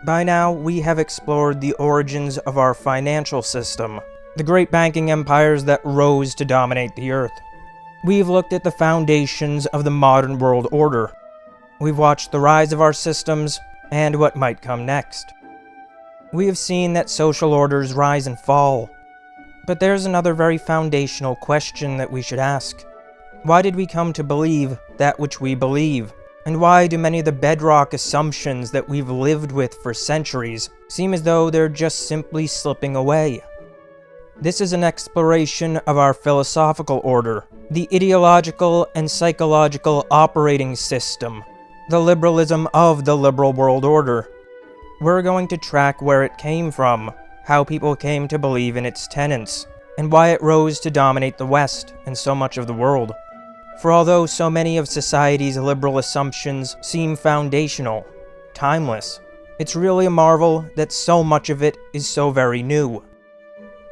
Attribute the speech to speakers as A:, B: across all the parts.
A: By now, we have explored the origins of our financial system, the great banking empires that rose to dominate the earth. We've looked at the foundations of the modern world order. We've watched the rise of our systems and what might come next. We have seen that social orders rise and fall. But there's another very foundational question that we should ask. Why did we come to believe that which we believe? And why do many of the bedrock assumptions that we've lived with for centuries seem as though they're just simply slipping away? This is an exploration of our philosophical order, the ideological and psychological operating system, the liberalism of the liberal world order. We're going to track where it came from, how people came to believe in its tenets, and why it rose to dominate the West and so much of the world. For although so many of society's liberal assumptions seem foundational, timeless, it's really a marvel that so much of it is so very new.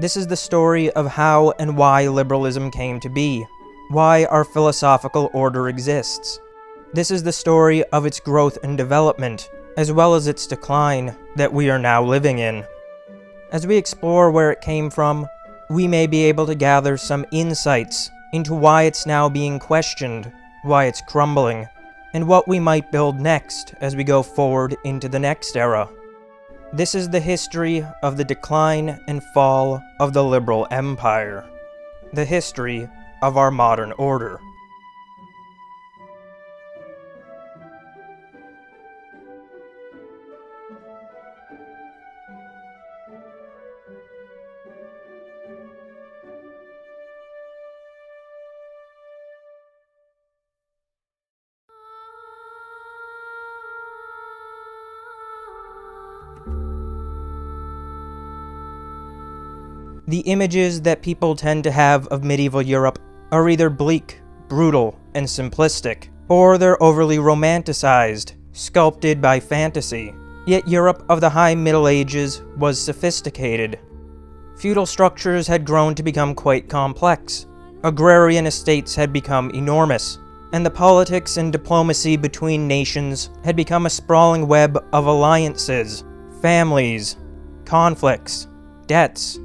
A: This is the story of how and why liberalism came to be, why our philosophical order exists. This is the story of its growth and development, as well as its decline, that we are now living in. As we explore where it came from, we may be able to gather some insights into why it's now being questioned, why it's crumbling, and what we might build next as we go forward into the next era. This is the history of the decline and fall of the liberal empire, the history of our modern order. The images that people tend to have of medieval Europe are either bleak, brutal, and simplistic, or they're overly romanticized, sculpted by fantasy. Yet Europe of the High Middle Ages was sophisticated. Feudal structures had grown to become quite complex, agrarian estates had become enormous, and the politics and diplomacy between nations had become a sprawling web of alliances, families, conflicts, debts,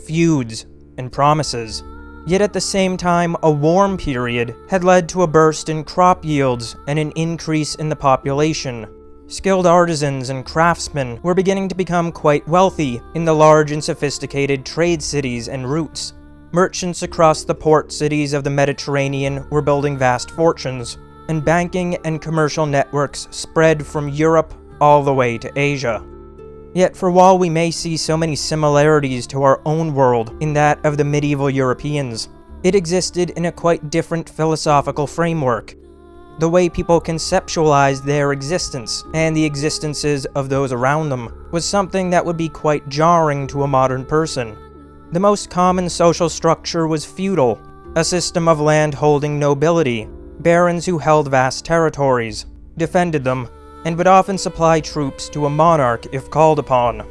A: feuds, and promises. Yet at the same time, a warm period had led to a burst in crop yields and an increase in the population. Skilled artisans and craftsmen were beginning to become quite wealthy in the large and sophisticated trade cities and routes. Merchants across the port cities of the Mediterranean were building vast fortunes, and banking and commercial networks spread from Europe all the way to Asia. Yet for while we may see so many similarities to our own world in that of the medieval Europeans, it existed in a quite different philosophical framework. The way people conceptualized their existence and the existences of those around them was something that would be quite jarring to a modern person. The most common social structure was feudal, a system of land-holding nobility, barons who held vast territories, defended them, and would often supply troops to a monarch if called upon.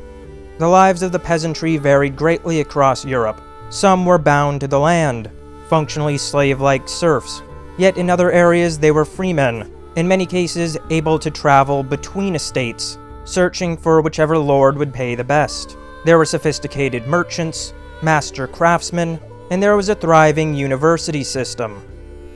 A: The lives of the peasantry varied greatly across Europe. Some were bound to the land, functionally slave-like serfs, yet in other areas they were freemen, in many cases able to travel between estates, searching for whichever lord would pay the best. There were sophisticated merchants, master craftsmen, and there was a thriving university system.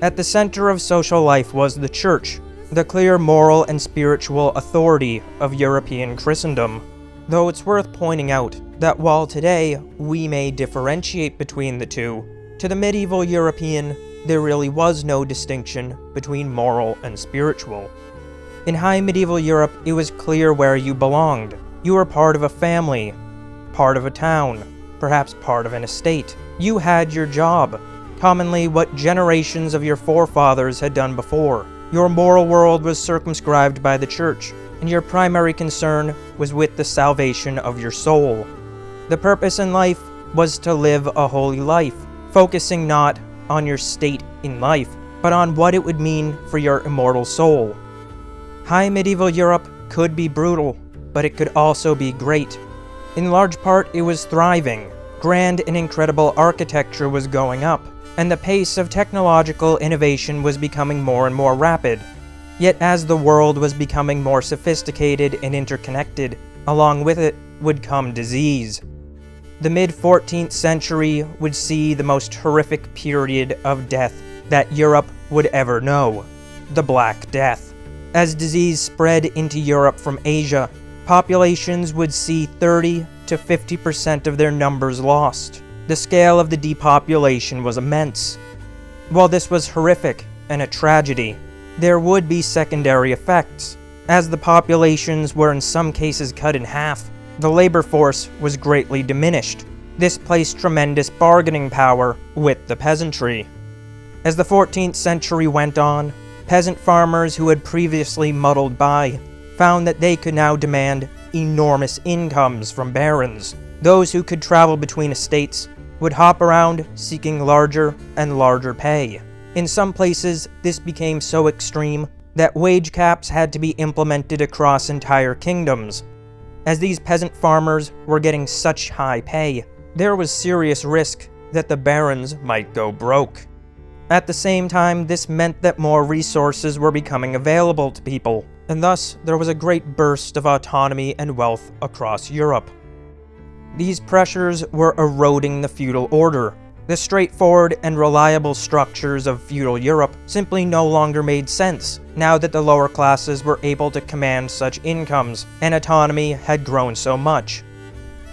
A: At the center of social life was the church, the clear moral and spiritual authority of European Christendom. Though it's worth pointing out that while today we may differentiate between the two, to the medieval European there really was no distinction between moral and spiritual. In high medieval Europe, it was clear where you belonged. You were part of a family, part of a town, perhaps part of an estate. You had your job, commonly what generations of your forefathers had done before. Your moral world was circumscribed by the church, and your primary concern was with the salvation of your soul. The purpose in life was to live a holy life, focusing not on your state in life, but on what it would mean for your immortal soul. High medieval Europe could be brutal, but it could also be great. In large part, it was thriving. Grand and incredible architecture was going up, and the pace of technological innovation was becoming more and more rapid. Yet as the world was becoming more sophisticated and interconnected, Along with it would come disease. The mid-14th century would see the most horrific period of death that Europe would ever know, the Black Death. As disease spread into Europe from Asia, populations would see 30 to 50% of their numbers lost. The scale of the depopulation was immense. While this was horrific and a tragedy, there would be secondary effects. As the populations were in some cases cut in half, the labor force was greatly diminished. This placed tremendous bargaining power with the peasantry. As the 14th century went on, peasant farmers who had previously muddled by found that they could now demand enormous incomes from barons. Those who could travel between estates would hop around seeking larger and larger pay. In some places, this became so extreme that wage caps had to be implemented across entire kingdoms. As these peasant farmers were getting such high pay, there was serious risk that the barons might go broke. At the same time, this meant that more resources were becoming available to people, and thus there was a great burst of autonomy and wealth across Europe. These pressures were eroding the feudal order. The straightforward and reliable structures of feudal Europe simply no longer made sense, now that the lower classes were able to command such incomes, and autonomy had grown so much.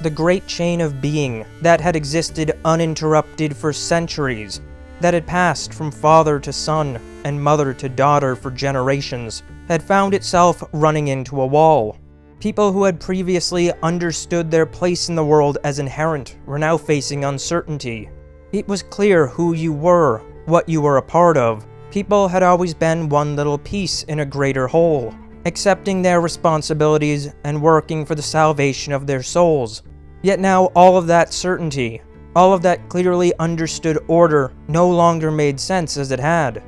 A: The great chain of being that had existed uninterrupted for centuries, that had passed from father to son and mother to daughter for generations, had found itself running into a wall. People who had previously understood their place in the world as inherent were now facing uncertainty. It was clear who you were, what you were a part of. People had always been one little piece in a greater whole, accepting their responsibilities and working for the salvation of their souls. Yet now all of that certainty, all of that clearly understood order no longer made sense as it had.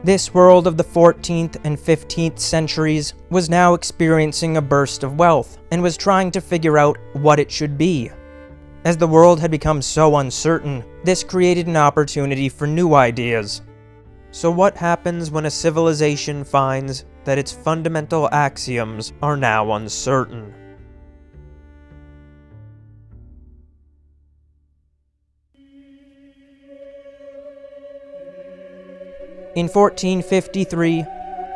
A: This world of the 14th and 15th centuries was now experiencing a burst of wealth and was trying to figure out what it should be. As the world had become so uncertain, this created an opportunity for new ideas. So what happens when a civilization finds that its fundamental axioms are now uncertain? In 1453,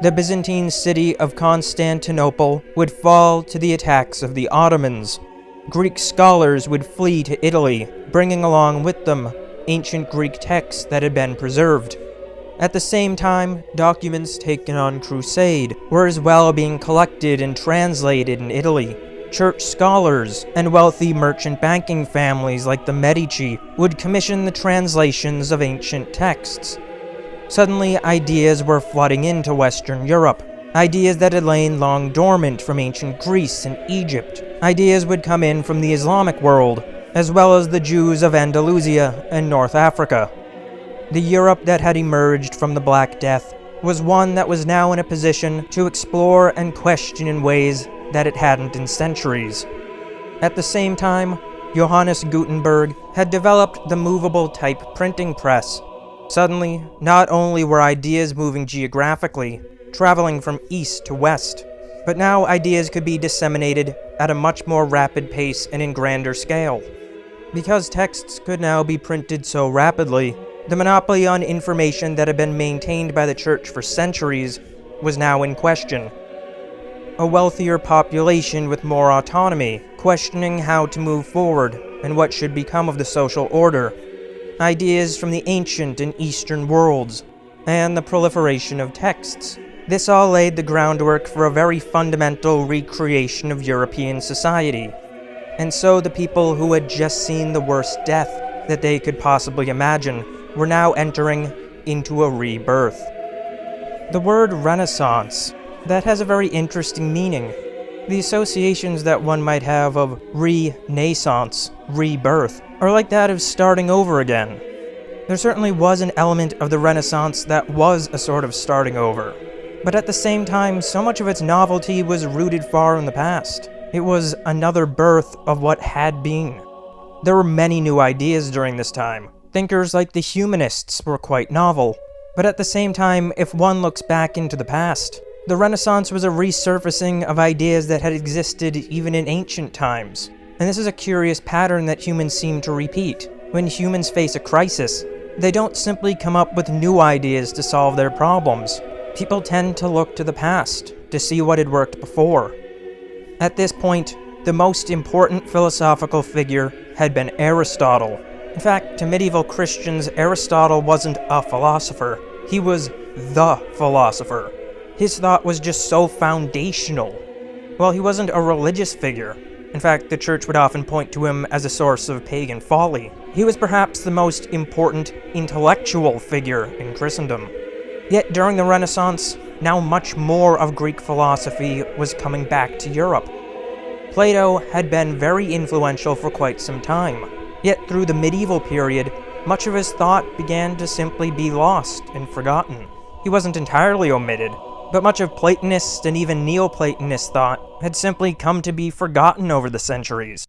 A: the Byzantine city of Constantinople would fall to the attacks of the Ottomans. Greek scholars would flee to Italy, bringing along with them ancient Greek texts that had been preserved. At the same time, documents taken on crusade were as well being collected and translated in Italy. Church scholars and wealthy merchant banking families like the Medici would commission the translations of ancient texts. Suddenly, ideas were flooding into Western Europe. Ideas that had lain long dormant from ancient Greece and Egypt. Ideas would come in from the Islamic world, as well as the Jews of Andalusia and North Africa. The Europe that had emerged from the Black Death was one that was now in a position to explore and question in ways that it hadn't in centuries. At the same time, Johannes Gutenberg had developed the movable type printing press. Suddenly, not only were ideas moving geographically, traveling from east to west, but now ideas could be disseminated at a much more rapid pace and in grander scale. Because texts could now be printed so rapidly, the monopoly on information that had been maintained by the church for centuries was now in question. A wealthier population with more autonomy, questioning how to move forward and what should become of the social order. Ideas from the ancient and eastern worlds, and the proliferation of texts. This all laid the groundwork for a very fundamental recreation of European society. And so the people who had just seen the worst death that they could possibly imagine were now entering into a rebirth. The word Renaissance, that has a very interesting meaning. The associations that one might have of re-naissance, rebirth, are like that of starting over again. There certainly was an element of the Renaissance that was a sort of starting over. But at the same time, so much of its novelty was rooted far in the past. It was another birth of what had been. There were many new ideas during this time. Thinkers like the Humanists were quite novel. But at the same time, if one looks back into the past, The Renaissance was a resurfacing of ideas that had existed even in ancient times. And this is a curious pattern that humans seem to repeat. When humans face a crisis, they don't simply come up with new ideas to solve their problems. People tend to look to the past, to see what had worked before. At this point, the most important philosophical figure had been Aristotle. In fact, to medieval Christians, Aristotle wasn't a philosopher. He was the philosopher. His thought was just so foundational. Well, he wasn't a religious figure. In fact, the church would often point to him as a source of pagan folly. He was perhaps the most important intellectual figure in Christendom. Yet during the Renaissance, now much more of Greek philosophy was coming back to Europe. Plato had been very influential for quite some time. Yet through the medieval period, much of his thought began to simply be lost and forgotten. He wasn't entirely omitted, but much of Platonist and even Neoplatonist thought had simply come to be forgotten over the centuries.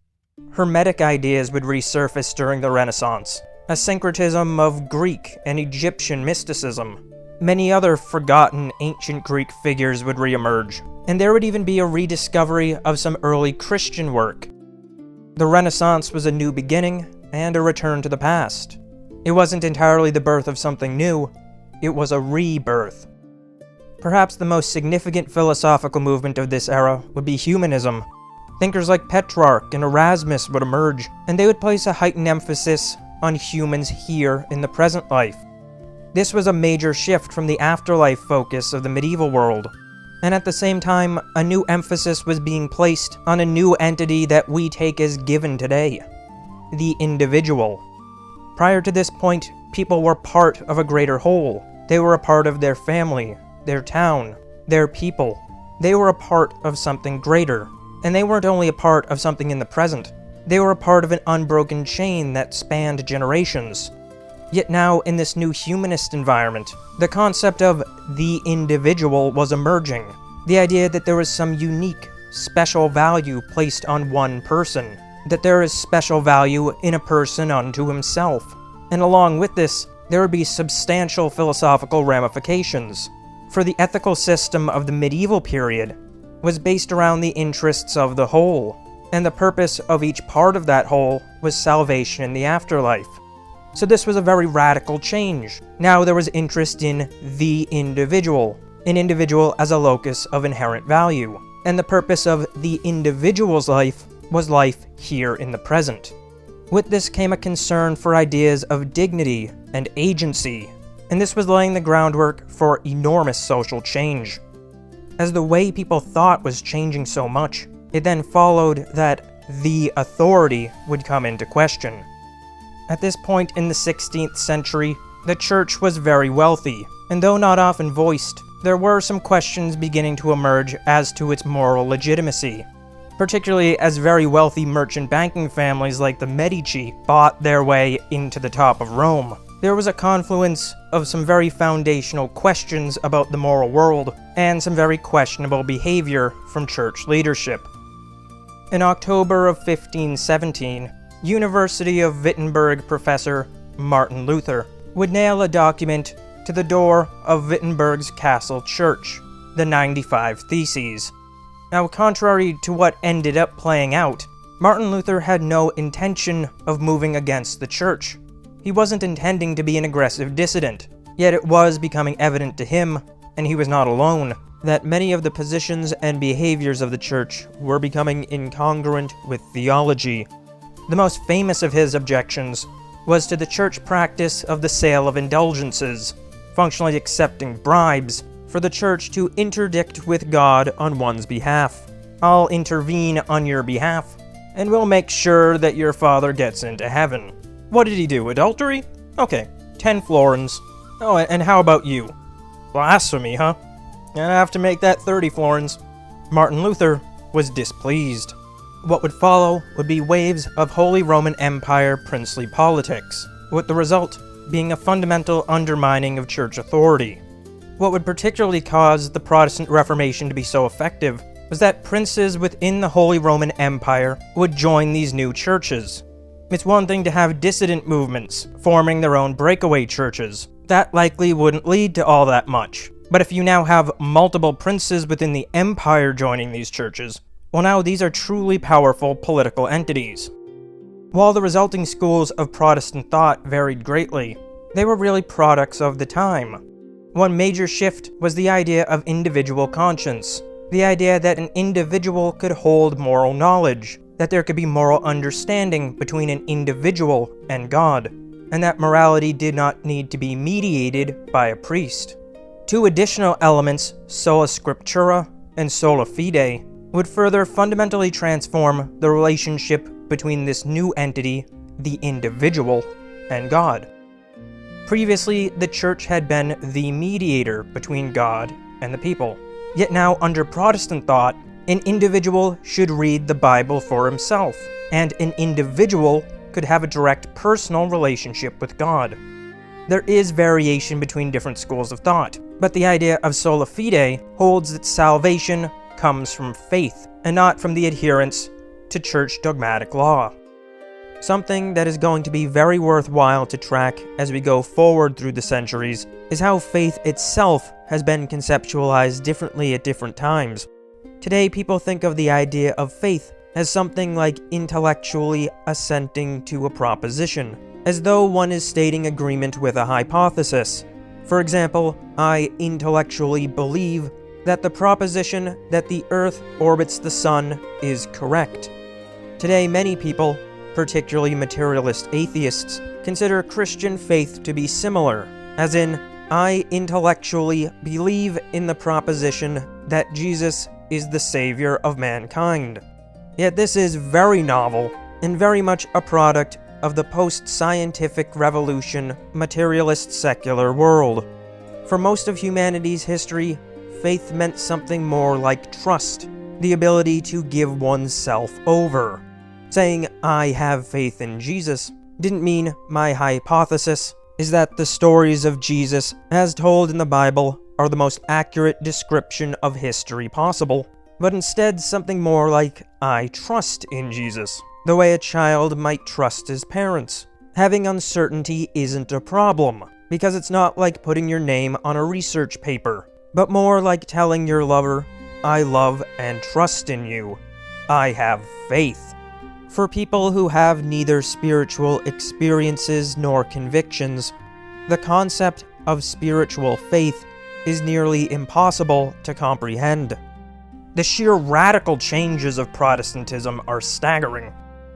A: Hermetic ideas would resurface during the Renaissance, a syncretism of Greek and Egyptian mysticism. Many other forgotten ancient Greek figures would reemerge, and there would even be a rediscovery of some early Christian work. The Renaissance was a new beginning and a return to the past. It wasn't entirely the birth of something new, it was a rebirth. Perhaps the most significant philosophical movement of this era would be humanism. Thinkers like Petrarch and Erasmus would emerge, and they would place a heightened emphasis on humans here in the present life. This was a major shift from the afterlife focus of the medieval world, and at the same time, a new emphasis was being placed on a new entity that we take as given today: the individual. Prior to this point, people were part of a greater whole. They were a part of their family, their town, their people. They were a part of something greater. And they weren't only a part of something in the present, they were a part of an unbroken chain that spanned generations. Yet now, in this new humanist environment, the concept of the individual was emerging. The idea that there was some unique, special value placed on one person. That there is special value in a person unto himself. And along with this, there would be substantial philosophical ramifications. For the ethical system of the medieval period was based around the interests of the whole, and the purpose of each part of that whole was salvation in the afterlife. So this was a very radical change. Now there was interest in the individual, an individual as a locus of inherent value, and the purpose of the individual's life was life here in the present. With this came a concern for ideas of dignity and agency, and this was laying the groundwork for enormous social change. As the way people thought was changing so much, it then followed that the authority would come into question. At this point in the 16th century, the church was very wealthy, and though not often voiced, there were some questions beginning to emerge as to its moral legitimacy, particularly as very wealthy merchant banking families like the Medici bought their way into the top of Rome. There was a confluence of some very foundational questions about the moral world, and some very questionable behavior from church leadership. In October of 1517, University of Wittenberg professor Martin Luther would nail a document to the door of Wittenberg's castle church, the 95 Theses. Now, contrary to what ended up playing out, Martin Luther had no intention of moving against the church. He wasn't intending to be an aggressive dissident, yet it was becoming evident to him, and he was not alone, that many of the positions and behaviors of the church were becoming incongruent with theology. The most famous of his objections was to the church practice of the sale of indulgences, functionally accepting bribes for the church to interdict with God on one's behalf. I'll intervene on your behalf, and we'll make sure that your father gets into heaven. What did he do, adultery? Okay, 10 florins. Oh, and how about you? Blasphemy, huh? Gonna have to make that 30 florins. Martin Luther was displeased. What would follow would be waves of Holy Roman Empire princely politics, with the result being a fundamental undermining of church authority. What would particularly cause the Protestant Reformation to be so effective was that princes within the Holy Roman Empire would join these new churches. It's one thing to have dissident movements forming their own breakaway churches. That likely wouldn't lead to all that much. But if you now have multiple princes within the empire joining these churches, well, now these are truly powerful political entities. While the resulting schools of Protestant thought varied greatly, they were really products of the time. One major shift was the idea of individual conscience, the idea that an individual could hold moral knowledge, that there could be moral understanding between an individual and God, and that morality did not need to be mediated by a priest. Two additional elements, sola scriptura and sola fide, would further fundamentally transform the relationship between this new entity, the individual, and God. Previously, the church had been the mediator between God and the people. Yet now, under Protestant thought, an individual should read the Bible for himself, and an individual could have a direct personal relationship with God. There is variation between different schools of thought, but the idea of sola fide holds that salvation comes from faith, and not from the adherence to church dogmatic law. Something that is going to be very worthwhile to track as we go forward through the centuries is how faith itself has been conceptualized differently at different times. Today, people think of the idea of faith as something like intellectually assenting to a proposition, as though one is stating agreement with a hypothesis. For example, I intellectually believe that the proposition that the Earth orbits the Sun is correct. Today, many people, particularly materialist atheists, consider Christian faith to be similar, as in, I intellectually believe in the proposition that Jesus is the savior of mankind. Yet this is very novel, and very much a product of the post-scientific revolution, materialist secular world. For most of humanity's history, faith meant something more like trust, the ability to give oneself over. Saying, I have faith in Jesus, didn't mean my hypothesis is that the stories of Jesus, as told in the Bible, are the most accurate description of history possible, but instead something more like, I trust in Jesus, the way a child might trust his parents. Having uncertainty isn't a problem, because it's not like putting your name on a research paper, but more like telling your lover, I love and trust in you. I have faith. For people who have neither spiritual experiences nor convictions, the concept of spiritual faith is nearly impossible to comprehend. The sheer radical changes of Protestantism are staggering.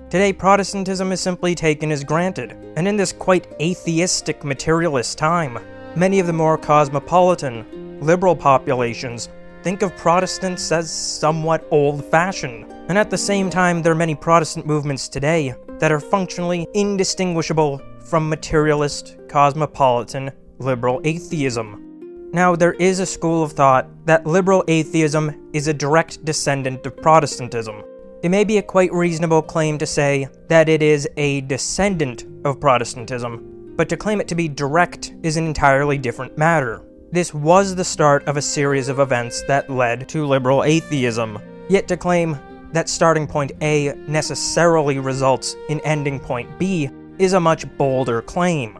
A: Today, Protestantism is simply taken as granted, and in this quite atheistic materialist time, many of the more cosmopolitan, liberal populations think of Protestants as somewhat old-fashioned. And at the same time, there are many Protestant movements today that are functionally indistinguishable from materialist, cosmopolitan, liberal atheism. Now, there is a school of thought that liberal atheism is a direct descendant of Protestantism. It may be a quite reasonable claim to say that it is a descendant of Protestantism, but to claim it to be direct is an entirely different matter. This was the start of a series of events that led to liberal atheism, yet to claim that starting point A necessarily results in ending point B is a much bolder claim.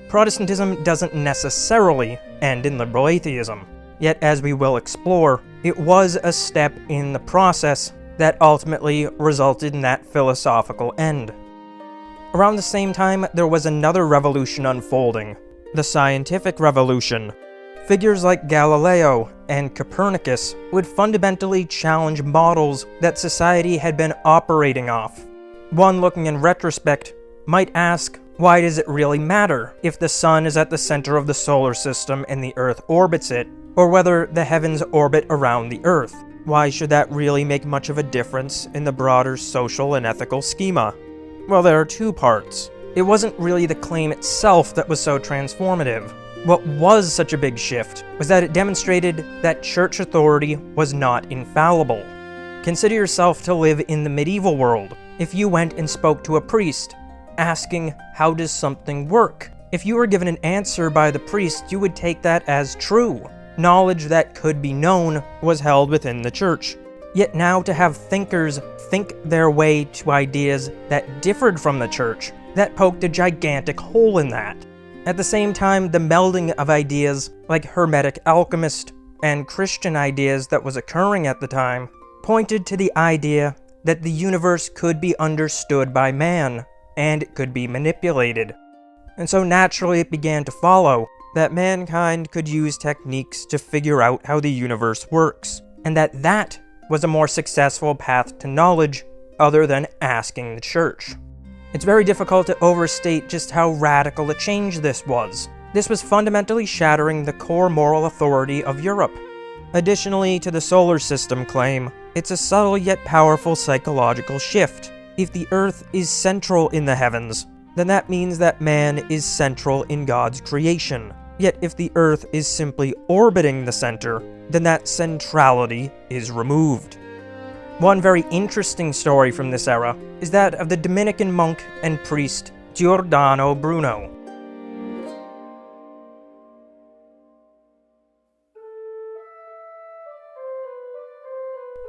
A: Protestantism doesn't necessarily end in liberal atheism, yet as we will explore, it was a step in the process that ultimately resulted in that philosophical end. Around the same time, there was another revolution unfolding, the scientific revolution. Figures like Galileo and Copernicus would fundamentally challenge models that society had been operating off. One looking in retrospect might ask, why does it really matter if the sun is at the center of the solar system and the Earth orbits it, or whether the heavens orbit around the Earth? Why should that really make much of a difference in the broader social and ethical schema? Well, there are two parts. It wasn't really the claim itself that was so transformative. What was such a big shift was that it demonstrated that church authority was not infallible. Consider yourself to live in the medieval world. If you went and spoke to a priest, asking, how does something work? If you were given an answer by the priest, you would take that as true. Knowledge that could be known was held within the church. Yet now to have thinkers think their way to ideas that differed from the church, that poked a gigantic hole in that. At the same time, the melding of ideas like Hermetic alchemist and Christian ideas that was occurring at the time pointed to the idea that the universe could be understood by man, and it could be manipulated. And so naturally it began to follow that mankind could use techniques to figure out how the universe works, and that was a more successful path to knowledge other than asking the church. It's very difficult to overstate just how radical a change this was. This was fundamentally shattering the core moral authority of Europe. Additionally to the solar system claim, it's a subtle yet powerful psychological shift. If the Earth is central in the heavens, then that means that man is central in God's creation. Yet if the Earth is simply orbiting the center, then that centrality is removed. One very interesting story from this era is that of the Dominican monk and priest Giordano Bruno.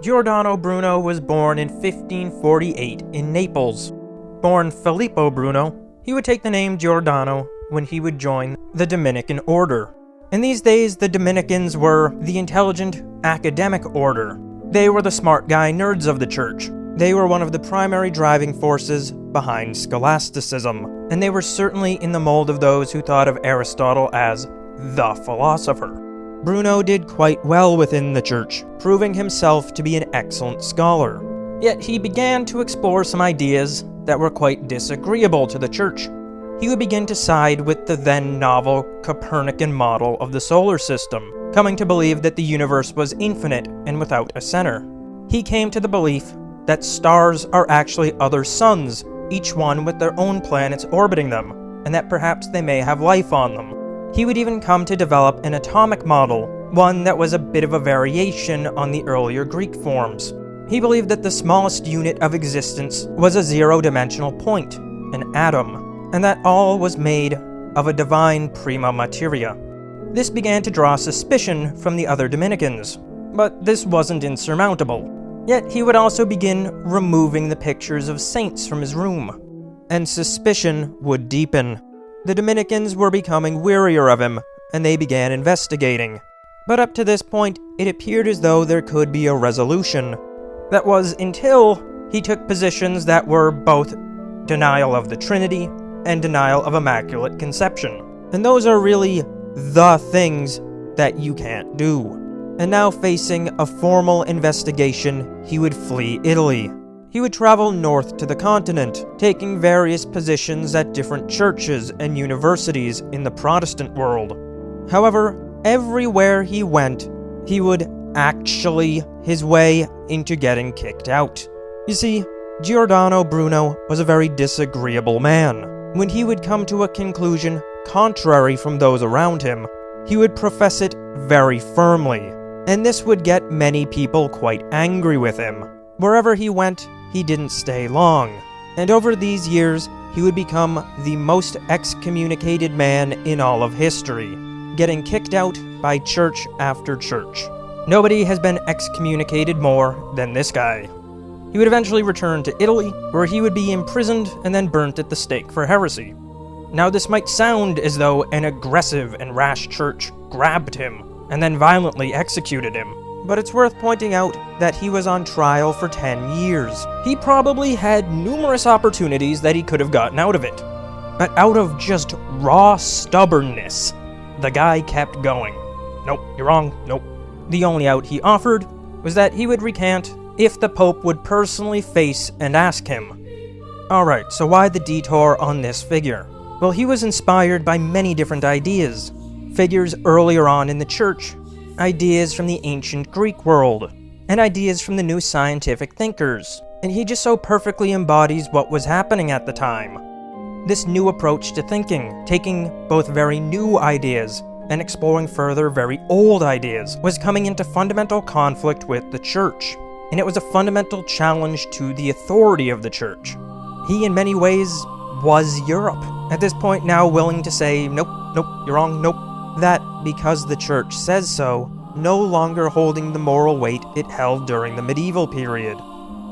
A: Giordano Bruno was born in 1548 in Naples. Born Filippo Bruno, he would take the name Giordano when he would join the Dominican Order. In these days, the Dominicans were the intelligent academic order. They were the smart guy nerds of the church. They were one of the primary driving forces behind scholasticism, and they were certainly in the mold of those who thought of Aristotle as the philosopher. Bruno did quite well within the church, proving himself to be an excellent scholar. Yet he began to explore some ideas that were quite disagreeable to the church. He would begin to side with the then novel Copernican model of the solar system, coming to believe that the universe was infinite and without a center. He came to the belief that stars are actually other suns, each one with their own planets orbiting them, and that perhaps they may have life on them. He would even come to develop an atomic model, one that was a bit of a variation on the earlier Greek forms. He believed that the smallest unit of existence was a zero-dimensional point, an atom, and that all was made of a divine prima materia. This began to draw suspicion from the other Dominicans, but this wasn't insurmountable. Yet he would also begin removing the pictures of saints from his room, and suspicion would deepen. The Dominicans were becoming wearier of him, and they began investigating. But up to this point, it appeared as though there could be a resolution. That was until he took positions that were both denial of the Trinity and denial of Immaculate Conception. And those are really the things that you can't do. And now facing a formal investigation, he would flee Italy. He would travel north to the continent, taking various positions at different churches and universities in the Protestant world. However, everywhere he went, he would actually his way into getting kicked out. You see, Giordano Bruno was a very disagreeable man. When he would come to a conclusion contrary from those around him, he would profess it very firmly, and this would get many people quite angry with him. Wherever he went, he didn't stay long, and over these years, he would become the most excommunicated man in all of history, getting kicked out by church after church. Nobody has been excommunicated more than this guy. He would eventually return to Italy, where he would be imprisoned and then burnt at the stake for heresy. Now this might sound as though an aggressive and rash church grabbed him and then violently executed him, but it's worth pointing out that he was on trial for 10 years. He probably had numerous opportunities that he could have gotten out of it, but out of just raw stubbornness, the guy kept going. Nope, you're wrong, nope. The only out he offered was that he would recant if the Pope would personally face and ask him. Alright, so why the detour on this figure? Well, he was inspired by many different ideas. Figures earlier on in the church, ideas from the ancient Greek world, and ideas from the new scientific thinkers. And he just so perfectly embodies what was happening at the time. This new approach to thinking, taking both very new ideas and exploring further very old ideas, was coming into fundamental conflict with the church. And it was a fundamental challenge to the authority of the church. He, in many ways, was Europe. At this point now willing to say, nope, you're wrong, nope. That, because the church says so, no longer holding the moral weight it held during the medieval period.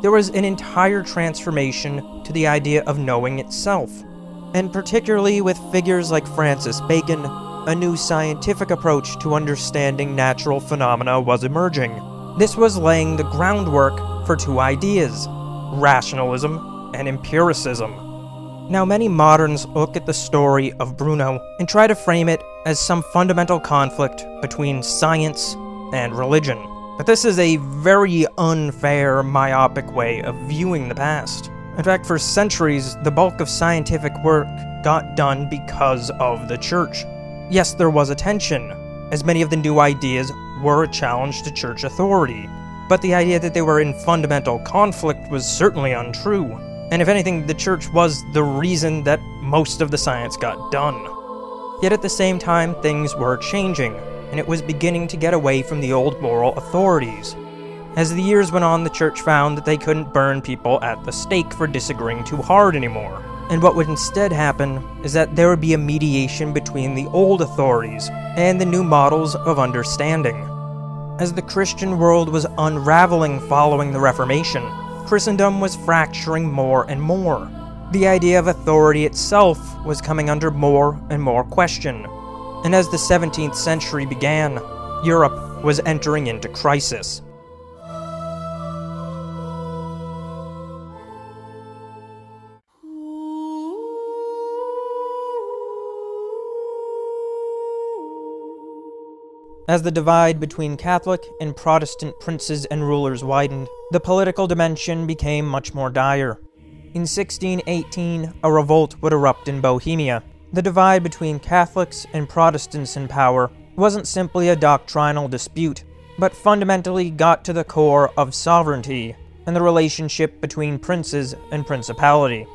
A: There was an entire transformation to the idea of knowing itself. and particularly with figures like Francis Bacon, a new scientific approach to understanding natural phenomena was emerging. This was laying the groundwork for two ideas: rationalism and empiricism. Now, many moderns look at the story of Bruno and try to frame it as some fundamental conflict between science and religion. But this is a very unfair, myopic way of viewing the past. In fact, for centuries, the bulk of scientific work got done because of the church. Yes, there was a tension, as many of the new ideas were a challenge to church authority, but the idea that they were in fundamental conflict was certainly untrue. And if anything, the church was the reason that most of the science got done. Yet at the same time, things were changing, and it was beginning to get away from the old moral authorities. As the years went on, the church found that they couldn't burn people at the stake for disagreeing too hard anymore. And what would instead happen is that there would be a mediation between the old authorities and the new models of understanding. As the Christian world was unraveling following the Reformation, Christendom was fracturing more and more. The idea of authority itself was coming under more and more question. And as the 17th century began, Europe was entering into crisis. As the divide between Catholic and Protestant princes and rulers widened, the political dimension became much more dire. In 1618, a revolt would erupt in Bohemia. The divide between Catholics and Protestants in power wasn't simply a doctrinal dispute, but fundamentally got to the core of sovereignty and the relationship between princes and principality.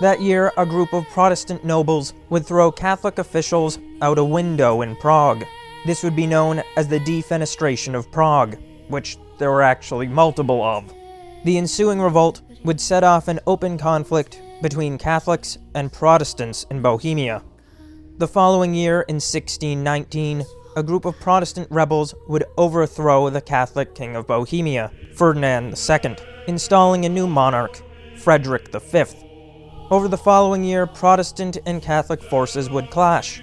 A: That year, a group of Protestant nobles would throw Catholic officials out a window in Prague. This would be known as the Defenestration of Prague, which there were actually multiple of. The ensuing revolt would set off an open conflict between Catholics and Protestants in Bohemia. The following year, in 1619, a group of Protestant rebels would overthrow the Catholic king of Bohemia, Ferdinand II, installing a new monarch, Frederick V. Over the following year, Protestant and Catholic forces would clash.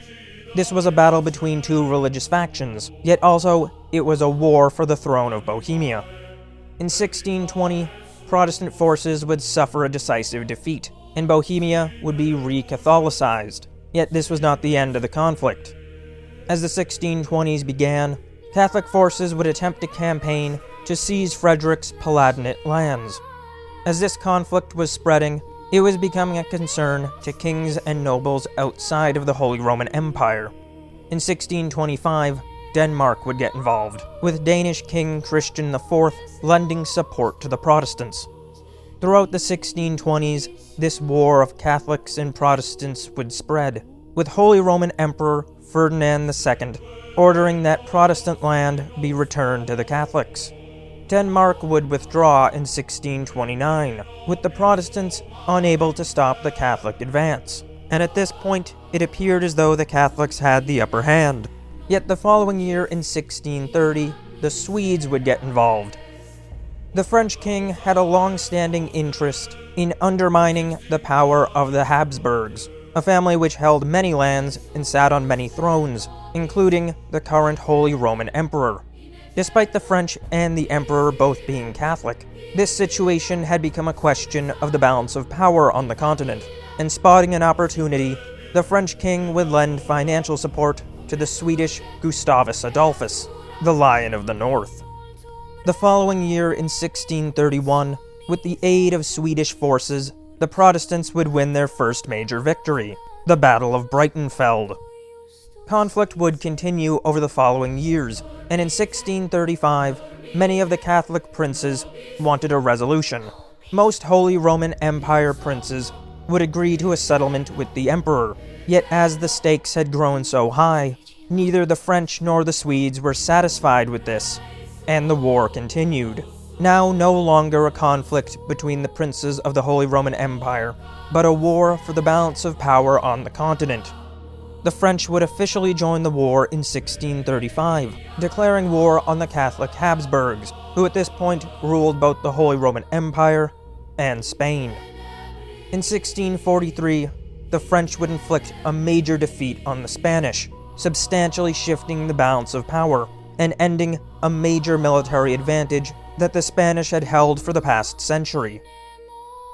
A: This was a battle between two religious factions, yet also it was a war for the throne of Bohemia. In 1620, Protestant forces would suffer a decisive defeat, and Bohemia would be re-Catholicized. Yet this was not the end of the conflict. As the 1620s began, Catholic forces would attempt a campaign to seize Frederick's Palatinate lands. As this conflict was spreading, it was becoming a concern to kings and nobles outside of the Holy Roman Empire. In 1625, Denmark would get involved, with Danish King Christian IV lending support to the Protestants. Throughout the 1620s, this war of Catholics and Protestants would spread, with Holy Roman Emperor Ferdinand II ordering that Protestant land be returned to the Catholics. Denmark would withdraw in 1629, with the Protestants unable to stop the Catholic advance, and at this point, it appeared as though the Catholics had the upper hand. Yet the following year, in 1630, the Swedes would get involved. The French king had a long-standing interest in undermining the power of the Habsburgs, a family which held many lands and sat on many thrones, including the current Holy Roman Emperor. Despite the French and the Emperor both being Catholic, this situation had become a question of the balance of power on the continent, and spotting an opportunity, the French king would lend financial support to the Swedish Gustavus Adolphus, the Lion of the North. The following year, in 1631, with the aid of Swedish forces, the Protestants would win their first major victory, the Battle of Breitenfeld. Conflict would continue over the following years, and in 1635, many of the Catholic princes wanted a resolution. Most Holy Roman Empire princes would agree to a settlement with the emperor, yet as the stakes had grown so high, neither the French nor the Swedes were satisfied with this, and the war continued. Now no longer a conflict between the princes of the Holy Roman Empire, but a war for the balance of power on the continent. The French would officially join the war in 1635, declaring war on the Catholic Habsburgs, who at this point ruled both the Holy Roman Empire and Spain. In 1643, the French would inflict a major defeat on the Spanish, substantially shifting the balance of power and ending a major military advantage that the Spanish had held for the past century.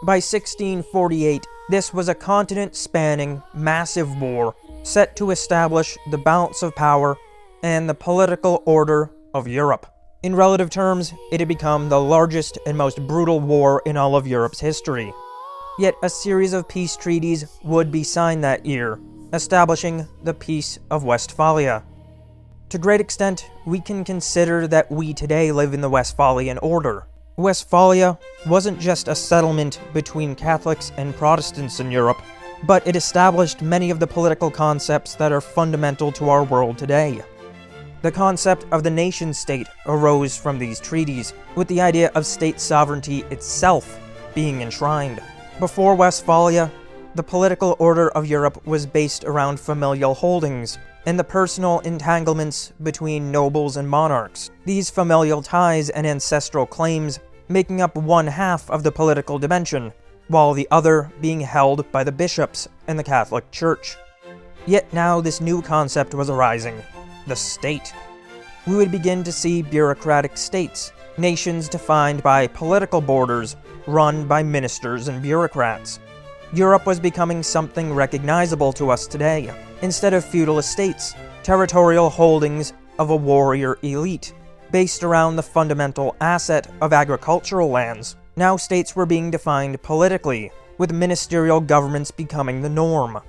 A: By 1648, this was a continent-spanning, massive war set to establish the balance of power and the political order of Europe. In relative terms, it had become the largest and most brutal war in all of Europe's history. Yet a series of peace treaties would be signed that year, establishing the Peace of Westphalia. To a great extent, we can consider that we today live in the Westphalian Order. Westphalia wasn't just a settlement between Catholics and Protestants in Europe, but it established many of the political concepts that are fundamental to our world today. The concept of the nation-state arose from these treaties, with the idea of state sovereignty itself being enshrined. Before Westphalia, the political order of Europe was based around familial holdings and the personal entanglements between nobles and monarchs. These familial ties and ancestral claims making up one half of the political dimension, while the other being held by the bishops and the Catholic Church. Yet now this new concept was arising: the state. We would begin to see bureaucratic states, nations defined by political borders, run by ministers and bureaucrats. Europe was becoming something recognizable to us today. Instead of feudal estates, territorial holdings of a warrior elite, based around the fundamental asset of agricultural lands, now states were being defined politically, with ministerial governments becoming the norm.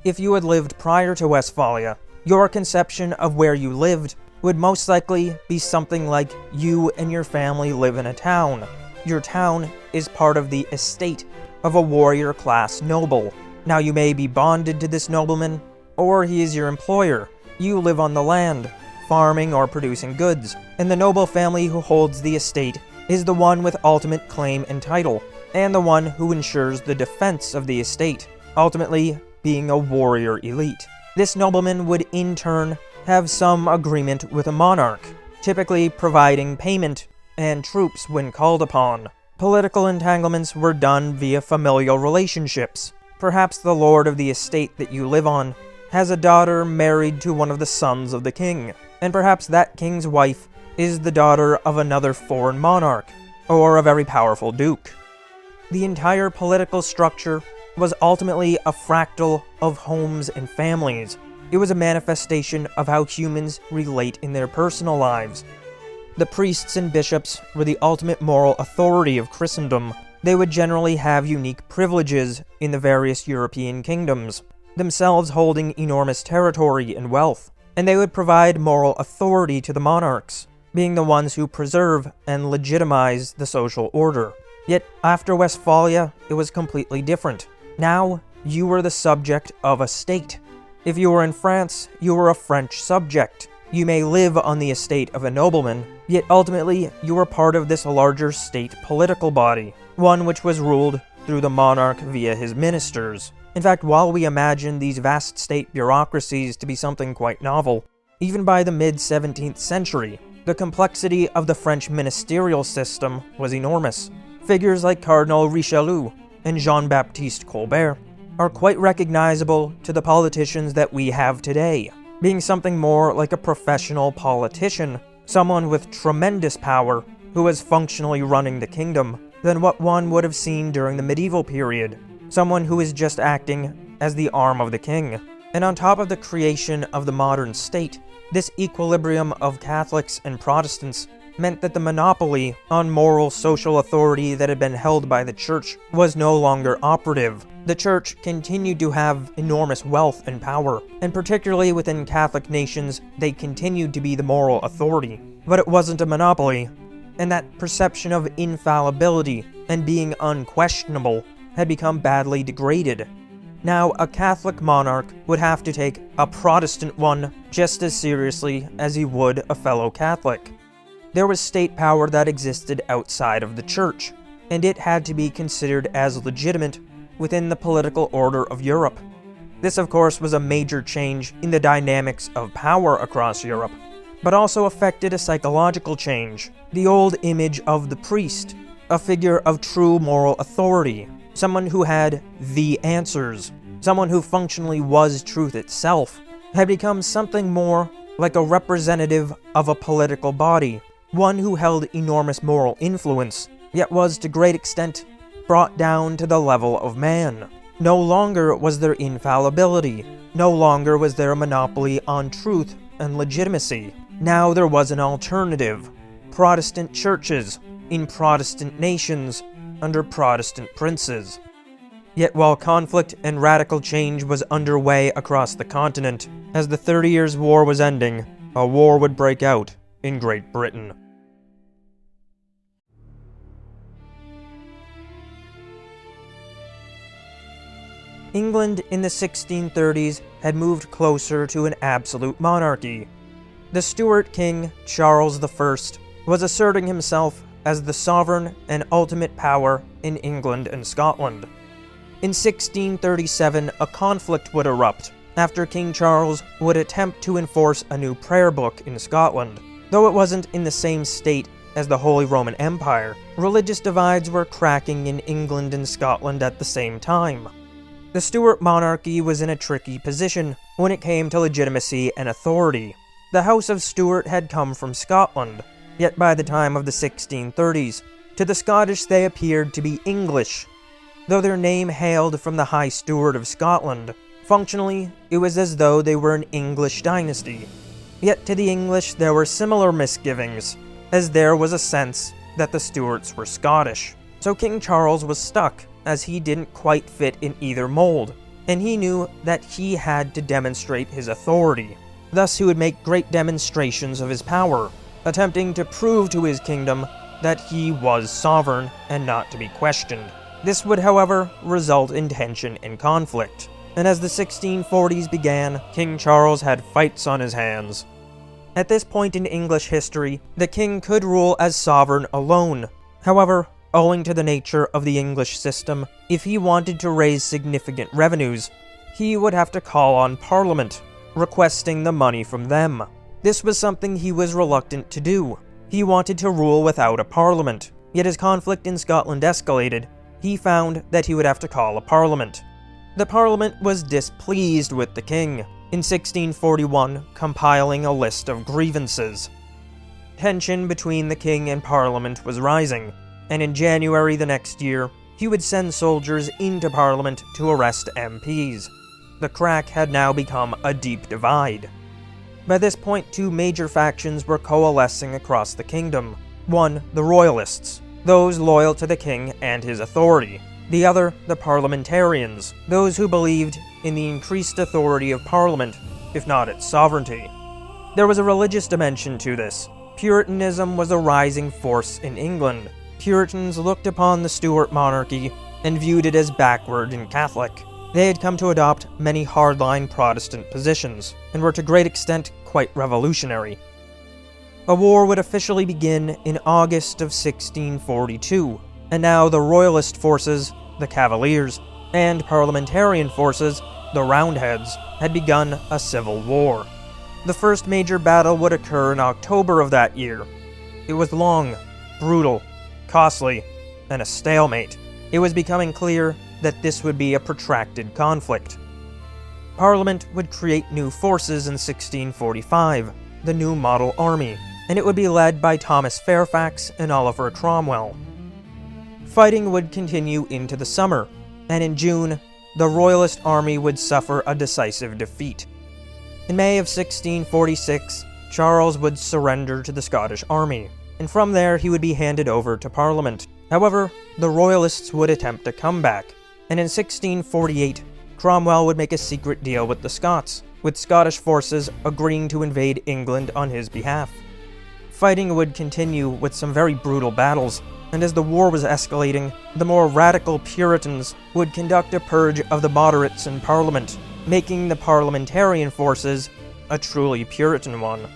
A: If you had lived prior to Westphalia, your conception of where you lived would most likely be something like you and your family live in a town. Your town is part of the estate of a warrior-class noble. Now you may be bonded to this nobleman, or he is your employer. You live on the land, farming or producing goods, and the noble family who holds the estate is the one with ultimate claim and title, and the one who ensures the defense of the estate, ultimately being a warrior elite. This nobleman would in turn have some agreement with a monarch, typically providing payment and troops when called upon. Political entanglements were done via familial relationships. Perhaps the lord of the estate that you live on has a daughter married to one of the sons of the king, and perhaps that king's wife is the daughter of another foreign monarch, or a very powerful duke. The entire political structure was ultimately a fractal of homes and families. It was a manifestation of how humans relate in their personal lives. The priests and bishops were the ultimate moral authority of Christendom. They would generally have unique privileges in the various European kingdoms, themselves holding enormous territory and wealth, and they would provide moral authority to the monarchs, being the ones who preserve and legitimize the social order. Yet after Westphalia, it was completely different. Now, you were the subject of a state. If you were in France, you were a French subject. You may live on the estate of a nobleman, yet ultimately you were part of this larger state political body, one which was ruled through the monarch via his ministers. In fact, while we imagine these vast state bureaucracies to be something quite novel, even by the mid-17th century, the complexity of the French ministerial system was enormous. Figures like Cardinal Richelieu and Jean-Baptiste Colbert are quite recognizable to the politicians that we have today, being something more like a professional politician, someone with tremendous power who was functionally running the kingdom, than what one would have seen during the medieval period, someone who is just acting as the arm of the king. And on top of the creation of the modern state, this equilibrium of Catholics and Protestants meant that the monopoly on moral social authority that had been held by the Church was no longer operative. The Church continued to have enormous wealth and power, and particularly within Catholic nations, they continued to be the moral authority. But it wasn't a monopoly, and that perception of infallibility and being unquestionable had become badly degraded. Now, a Catholic monarch would have to take a Protestant one just as seriously as he would a fellow Catholic. There was state power that existed outside of the Church, and it had to be considered as legitimate within the political order of Europe. This, of course, was a major change in the dynamics of power across Europe, but also affected a psychological change. The old image of the priest, a figure of true moral authority, someone who had the answers, someone who functionally was truth itself, had become something more like a representative of a political body, one who held enormous moral influence, yet was to great extent brought down to the level of man. No longer was there infallibility, no longer was there a monopoly on truth and legitimacy. Now there was an alternative: Protestant churches in Protestant nations under Protestant princes. Yet while conflict and radical change was underway across the continent, as the 30 Years' War was ending, a war would break out in Great Britain. England in the 1630s had moved closer to an absolute monarchy. The Stuart king, Charles I, was asserting himself as the sovereign and ultimate power in England and Scotland. In 1637, a conflict would erupt after King Charles would attempt to enforce a new prayer book in Scotland. Though it wasn't in the same state as the Holy Roman Empire, religious divides were cracking in England and Scotland at the same time. The Stuart monarchy was in a tricky position when it came to legitimacy and authority. The House of Stuart had come from Scotland, yet by the time of the 1630s, to the Scottish they appeared to be English. Though their name hailed from the High Steward of Scotland, functionally it was as though they were an English dynasty. Yet to the English there were similar misgivings, as there was a sense that the Stuarts were Scottish. So King Charles was stuck, as he didn't quite fit in either mold, and he knew that he had to demonstrate his authority. Thus he would make great demonstrations of his power, attempting to prove to his kingdom that he was sovereign and not to be questioned. This would, however, result in tension and conflict, and as the 1640s began, King Charles had fights on his hands. At this point in English history, the king could rule as sovereign alone. However, owing to the nature of the English system, if he wanted to raise significant revenues, he would have to call on Parliament, requesting the money from them. This was something he was reluctant to do. He wanted to rule without a parliament, yet as conflict in Scotland escalated, he found that he would have to call a parliament. The parliament was displeased with the king, in 1641 compiling a list of grievances. Tension between the king and parliament was rising, and in January the next year, he would send soldiers into Parliament to arrest MPs. The crack had now become a deep divide. By this point, two major factions were coalescing across the kingdom. One, the Royalists, those loyal to the king and his authority. The other, the Parliamentarians, those who believed in the increased authority of Parliament, if not its sovereignty. There was a religious dimension to this. Puritanism was a rising force in England. Puritans looked upon the Stuart monarchy and viewed it as backward and Catholic. They had come to adopt many hardline Protestant positions, and were to great extent quite revolutionary. A war would officially begin in August of 1642, and now the Royalist forces, the Cavaliers, and Parliamentarian forces, the Roundheads, had begun a civil war. The first major battle would occur in October of that year. It was long, brutal, costly, and a stalemate. It was becoming clear that this would be a protracted conflict. Parliament would create new forces in 1645, the New Model Army, and it would be led by Thomas Fairfax and Oliver Cromwell. Fighting would continue into the summer, and in June, the Royalist army would suffer a decisive defeat. In May of 1646, Charles would surrender to the Scottish army, and from there he would be handed over to Parliament. However, the Royalists would attempt a comeback, and in 1648, Cromwell would make a secret deal with the Scots, with Scottish forces agreeing to invade England on his behalf. Fighting would continue with some very brutal battles, and as the war was escalating, the more radical Puritans would conduct a purge of the moderates in Parliament, making the Parliamentarian forces a truly Puritan one.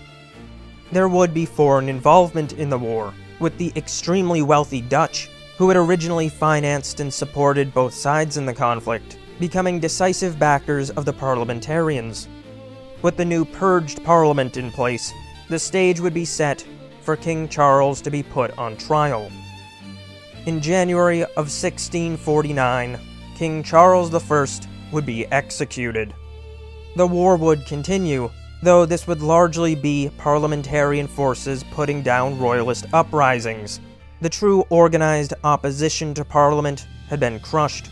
A: There would be foreign involvement in the war, with the extremely wealthy Dutch, who had originally financed and supported both sides in the conflict, becoming decisive backers of the Parliamentarians. With the new purged Parliament in place, the stage would be set for King Charles to be put on trial. In January of 1649, King Charles I would be executed. The war would continue, though this would largely be parliamentarian forces putting down royalist uprisings. The true organized opposition to Parliament had been crushed.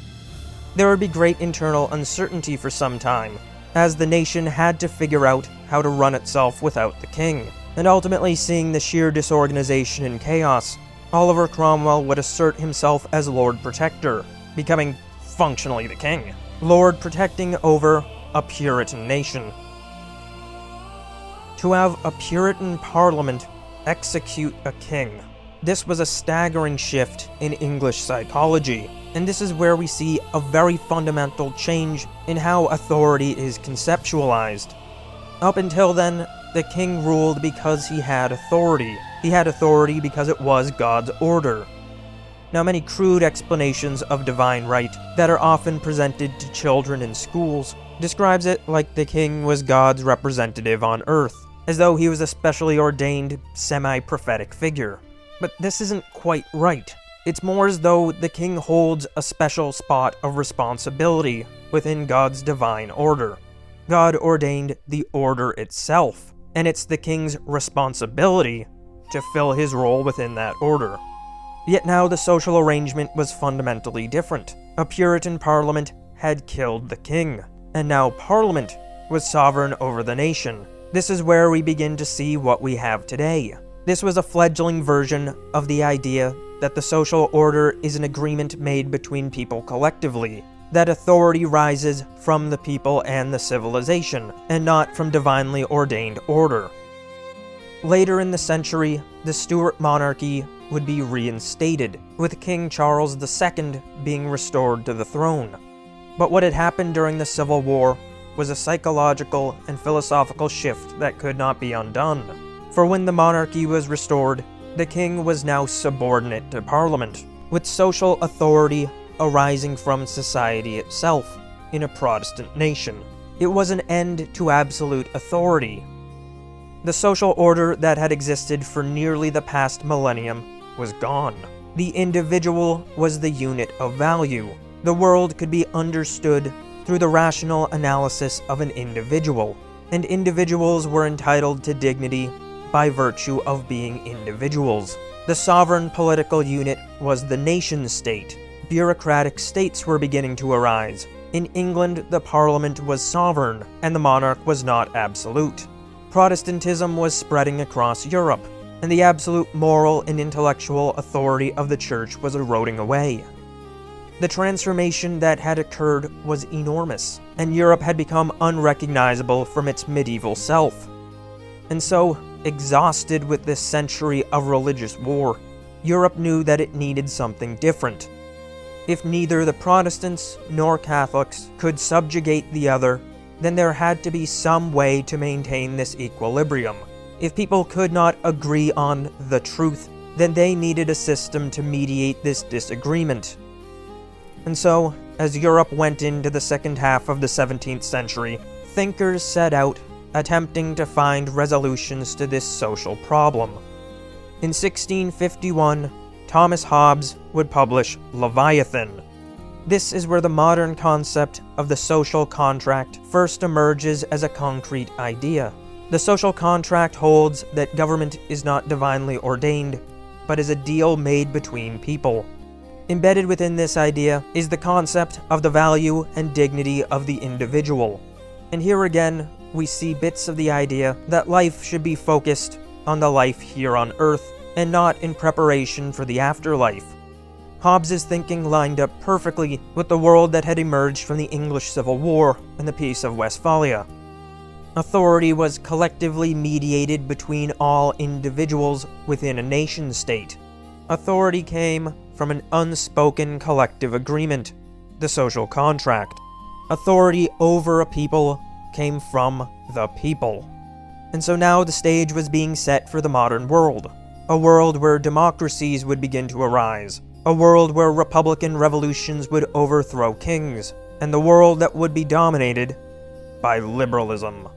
A: There would be great internal uncertainty for some time, as the nation had to figure out how to run itself without the king. And ultimately, seeing the sheer disorganization and chaos, Oliver Cromwell would assert himself as Lord Protector, becoming functionally the king. Lord protecting over a Puritan nation. To have a Puritan parliament execute a king. This was a staggering shift in English psychology, and this is where we see a very fundamental change in how authority is conceptualized. Up until then, the king ruled because he had authority. He had authority because it was God's order. Now, many crude explanations of divine right that are often presented to children in schools describes it like the king was God's representative on earth, as though he was a specially ordained, semi-prophetic figure. But this isn't quite right. It's more as though the king holds a special spot of responsibility within God's divine order. God ordained the order itself, and it's the king's responsibility to fill his role within that order. Yet now the social arrangement was fundamentally different. A Puritan parliament had killed the king, and now Parliament was sovereign over the nation. This is where we begin to see what we have today. This was a fledgling version of the idea that the social order is an agreement made between people collectively, that authority rises from the people and the civilization, and not from divinely ordained order. Later in the century, the Stuart monarchy would be reinstated, with King Charles II being restored to the throne. But what had happened during the Civil War was a psychological and philosophical shift that could not be undone. For when the monarchy was restored, the king was now subordinate to Parliament, with social authority arising from society itself in a Protestant nation. It was an end to absolute authority. The social order that had existed for nearly the past millennium was gone. The individual was the unit of value. The world could be understood through the rational analysis of an individual, and individuals were entitled to dignity by virtue of being individuals. The sovereign political unit was the nation-state. Bureaucratic states were beginning to arise. In England, the Parliament was sovereign, and the monarch was not absolute. Protestantism was spreading across Europe, and the absolute moral and intellectual authority of the Church was eroding away. The transformation that had occurred was enormous, and Europe had become unrecognizable from its medieval self. And so, exhausted with this century of religious war, Europe knew that it needed something different. If neither the Protestants nor Catholics could subjugate the other, then there had to be some way to maintain this equilibrium. If people could not agree on the truth, then they needed a system to mediate this disagreement. And so, as Europe went into the second half of the 17th century, thinkers set out attempting to find resolutions to this social problem. In 1651, Thomas Hobbes would publish Leviathan. This is where the modern concept of the social contract first emerges as a concrete idea. The social contract holds that government is not divinely ordained, but is a deal made between people. Embedded within this idea is the concept of the value and dignity of the individual. And here again, we see bits of the idea that life should be focused on the life here on Earth, and not in preparation for the afterlife. Hobbes' thinking lined up perfectly with the world that had emerged from the English Civil War and the Peace of Westphalia. Authority was collectively mediated between all individuals within a nation-state. Authority came from an unspoken collective agreement, the social contract. Authority over a people came from the people. And so now the stage was being set for the modern world. A world where democracies would begin to arise. A world where republican revolutions would overthrow kings. And the world that would be dominated by liberalism.